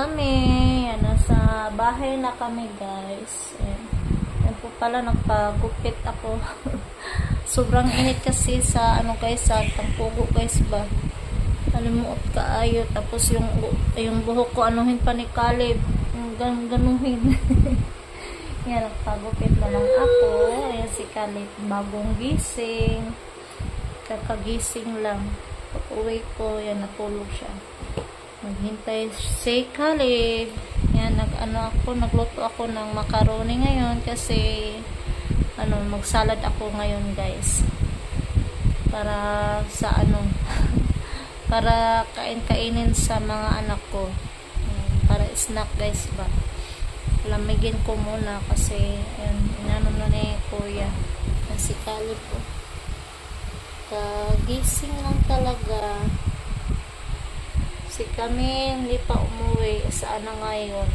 kami. Yan, nasa bahay na kami, guys. Yan po pala, nagpagupit ako. Sobrang init kasi sa, guys, sa Tampugo, guys, ba. Alimuot kaayo. Tapos yung buhok ko, anuhin pa ni Caleb. Ganuhin. Yan, nagpagupit na lang ako. Ayan si Caleb, bagong gising. Kakagising lang. Pag-uwi ko, yan, natulog siya. Maghintay si Caleb. Yan, nagluto ako ng macaroni ngayon kasi magsalad ako ngayon, guys. Para sa para kainin sa mga anak ko. Para snack, guys, ba. Lamigin ko muna kasi inano na ni Kuya. Si Caleb po. Kagising lang talaga. Si kami hindi pa umuwi. Saan na ngayon?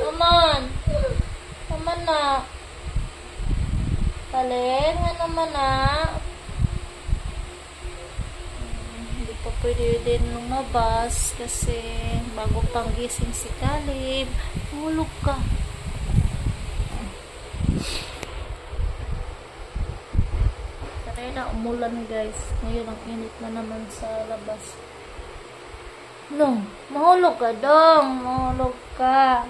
Aman! Aman na! Talin nga naman na! Hindi pa pwede din lumabas kasi bago pang gising si Caleb. Hulog ka! Na umulan, guys. Ngayon ang init na naman sa labas. No, mahulog ka dong. Mahulog ka.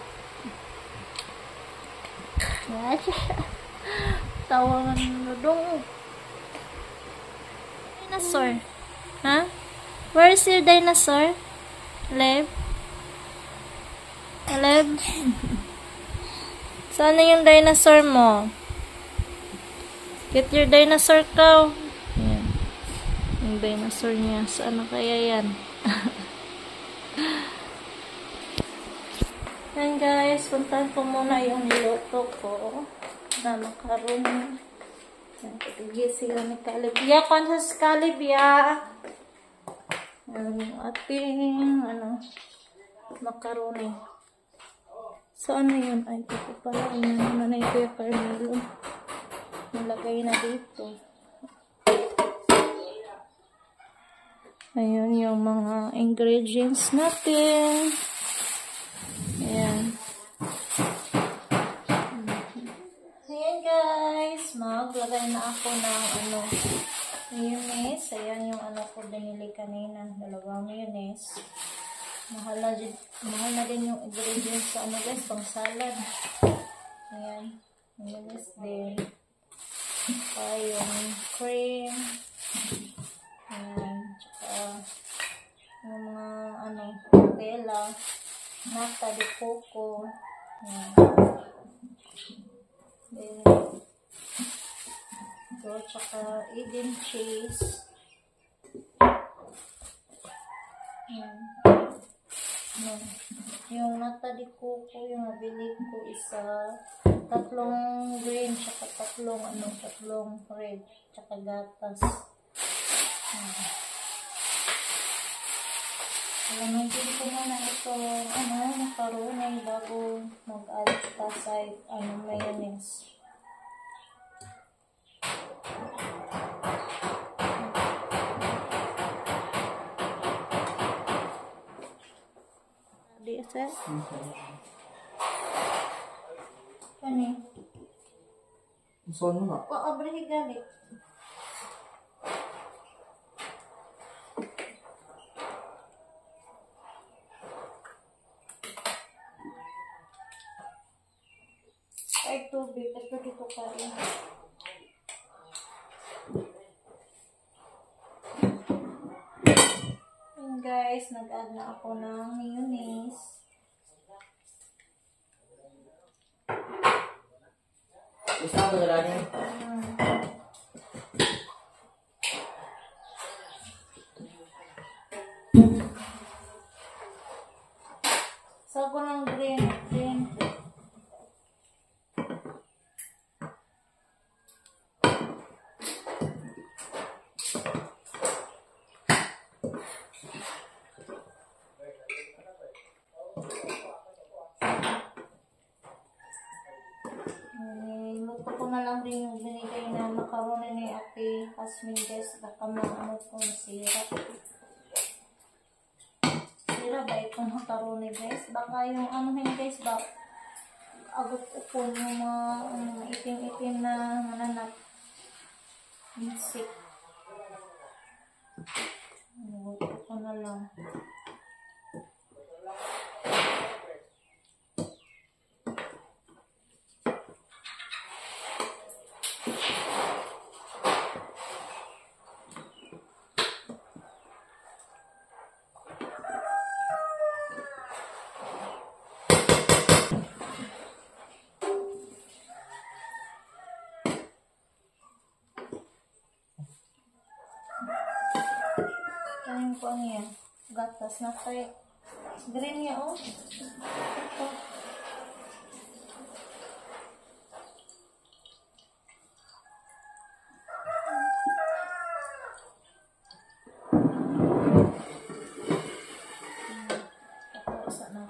Tawangan mo dong. Dinosaur. Ha? Where is your dinosaur? Caleb? Caleb? Saan na yung dinosaur mo? Get your dinosaur cow. Ayan. Yung dinosaur niya. Saan na kaya yan? Yan, guys. Puntahan ko muna yung niluto ko. Na macaroni. Yan. Pagigising lang ni Caleb. Ya, konsas Caleb, ya. Yan yung ating, macaroni. Saan na yun? Ay, ito ko pala. Inano na ito yung Carmelo. Nilagay na dito. Ayun yung mga ingredients natin. Ayan. Ayan, guys. Maglagay na ako ng mayonnaise. Ayan yung ko binili kanina. 2 mayonnaise. Mahal na din yung ingredients sa guys, pang salad. Ayan. Mayonnaise din. Yung cream. Ayan. Tsaka yung mga Nutella. Nata de coco. Ayan. Then ito. Tsaka Eden cheese. Ayan. Yung nata de coco, yung nabili ko isa. 3 green, tsaka 3 red, tsaka gatas. Alamagin ko muna itong macaroni bago mag-add pa sa mayonnaise. Di asa? Kani? Saan mo nga? Abrihi galit. Ay, tubig. Ito dito kain. And guys, nag-add na ako ng mayonnaise. Gusto mo na lang. Sago ng green. Luto ko na lang din yung binigay na macaroni ni Ate Asmin, guys. Baka maano po, masirap. sira ba itong macaroni guys? Baka yung anuhin guys ba? Agot upon yung mga itim-itim na mananap. Insik. Agot ko na lang. Kain ko niya. Gatas na kay green niya oh. Ito. Ito sana.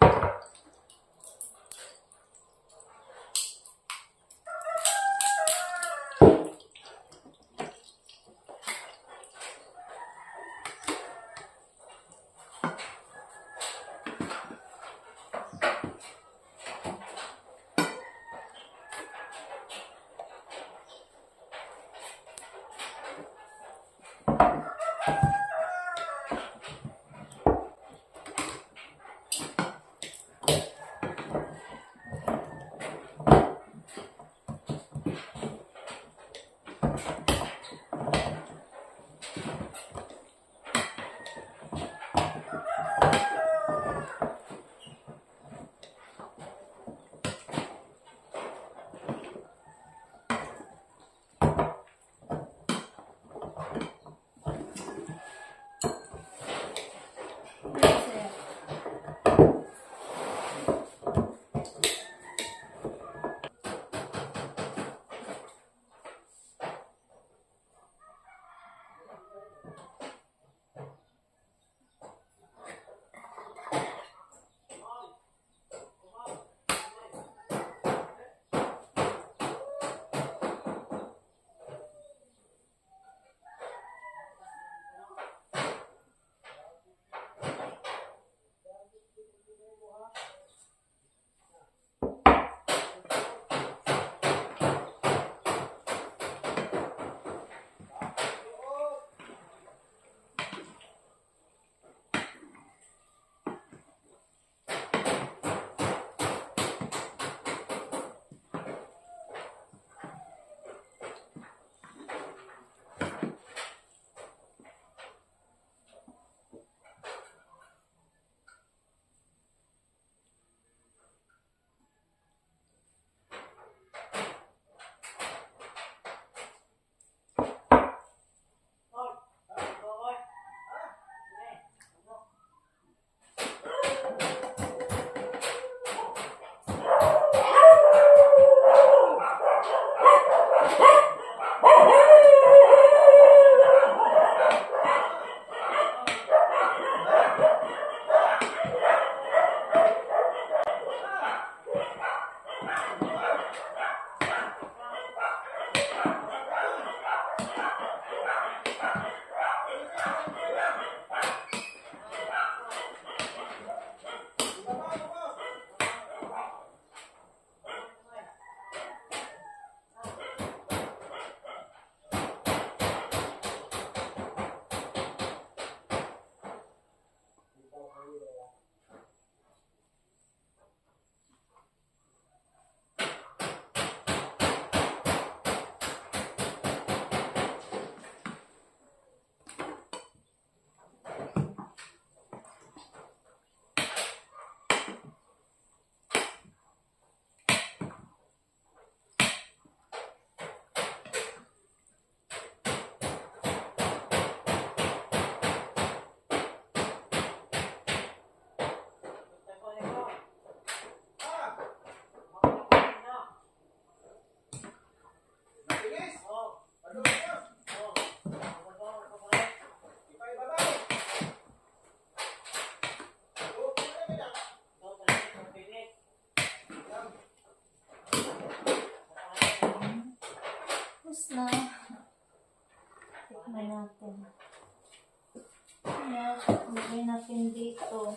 Tapos na. Tikman natin. Ayan. Lagay natin dito.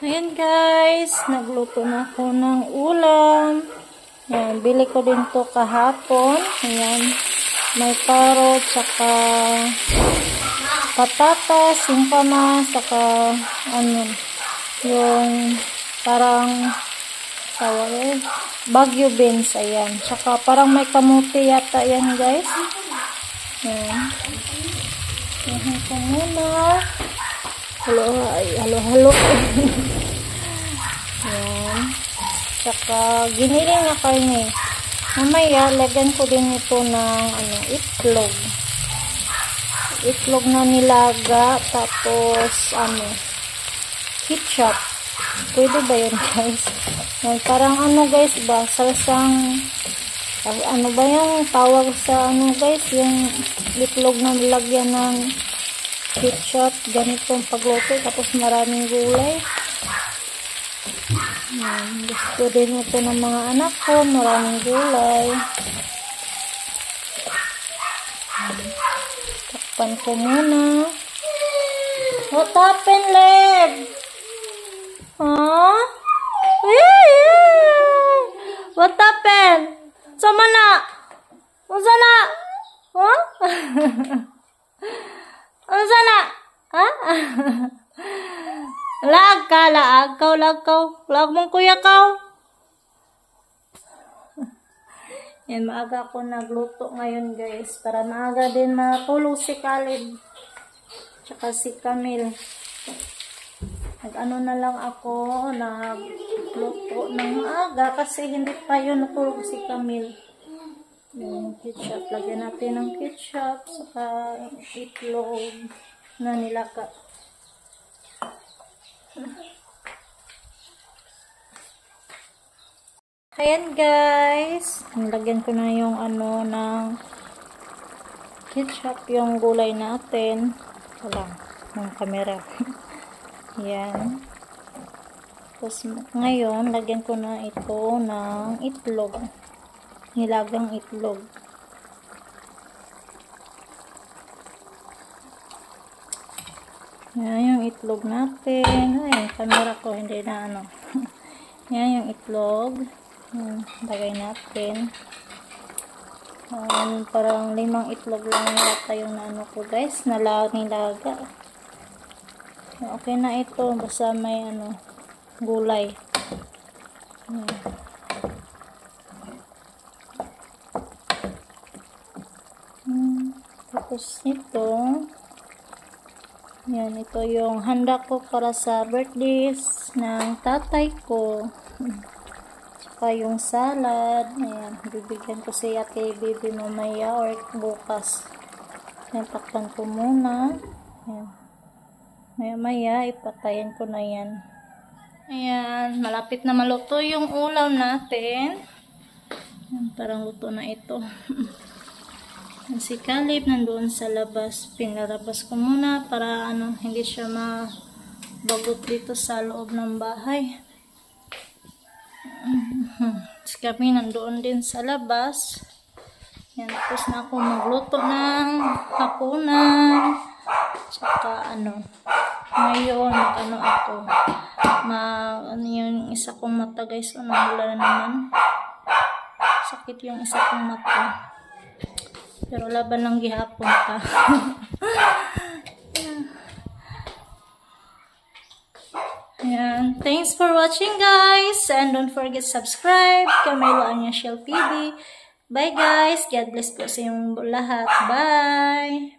Ayan guys, nagluto na ako ng ulam. Ayan, bili ko din to kahapon. Ayan, may carrot, saka patatas, yung pama, saka ano, yung parang Baguio beans, ayan. Saka parang may kamuti yata yan guys. Ayan. Ayan ko muna. Halo. Ayan. Saka giniling na karne. Mamaya, lagyan ko din ito ng itlog. Itlog na nilaga, tapos ketchup. Pwede ba yun guys? Yan, parang guys ba, sarsang ano ba yung tawag sa guys, yung itlog na nilagyan ng ketchup, ganitong pagluto, tapos maraming gulay. Yan, gusto din ito ng mga anak ko, maraming gulay. Takpan ko muna. What happened, Leb? Huh? What happened? Sama na? Unsa na? Huh? Unsa na? Ha? Lag ka. Lag mong kuya ka. Yan, maaga ako nagluto ngayon guys. Para maaga din matulog si Caleb. Tsaka si Camille. Nag-ano na lang ako, nagluto ng maaga kasi hindi pa yun natulog si Camille. Yung ketchup, lagyan natin ng ketchup, saka itlog na nilaka. Ayan guys, nilagyan ko na yung ng ketchup, yung gulay natin. Wala, ng camera. Yan. Tapos ngayon, lagyan ko na ito ng itlog. Nilagang itlog. Yan yung itlog natin. Ay, camera ko hindi na Yan yung itlog. Lagay natin. Parang 5 itlog lang yata yung naano ko guys, nilaga. Okay na ito, basta may gulay. Ayan. Tapos ito, yan, ito yung handa ko para sa birthdays ng tatay ko. Tsaka yung salad. Ayan, bibigyan ko si Ate Baby mamaya or bukas. Ayan, takpan ko muna. Ayan. Maya-maya, ipatayin ko na yan. Ayan, malapit na maluto yung ulam natin. Ayan, parang luto na ito. Si Caleb nandoon sa labas. Pinarabas ko muna para hindi siya mabagot dito sa loob ng bahay. Si kami nandoon din sa labas. Yan, tapos na ako magluto ng hapunan. Tsaka ngayon ako yung isa kong mata guys, wala na naman. Sakit yung isa kong mata. Pero laban lang gihapon pa. Ayan. Thanks for watching guys. And don't forget subscribe. Camilo Anyashel TV. Bye guys. God bless po sa inyong lahat. Bye.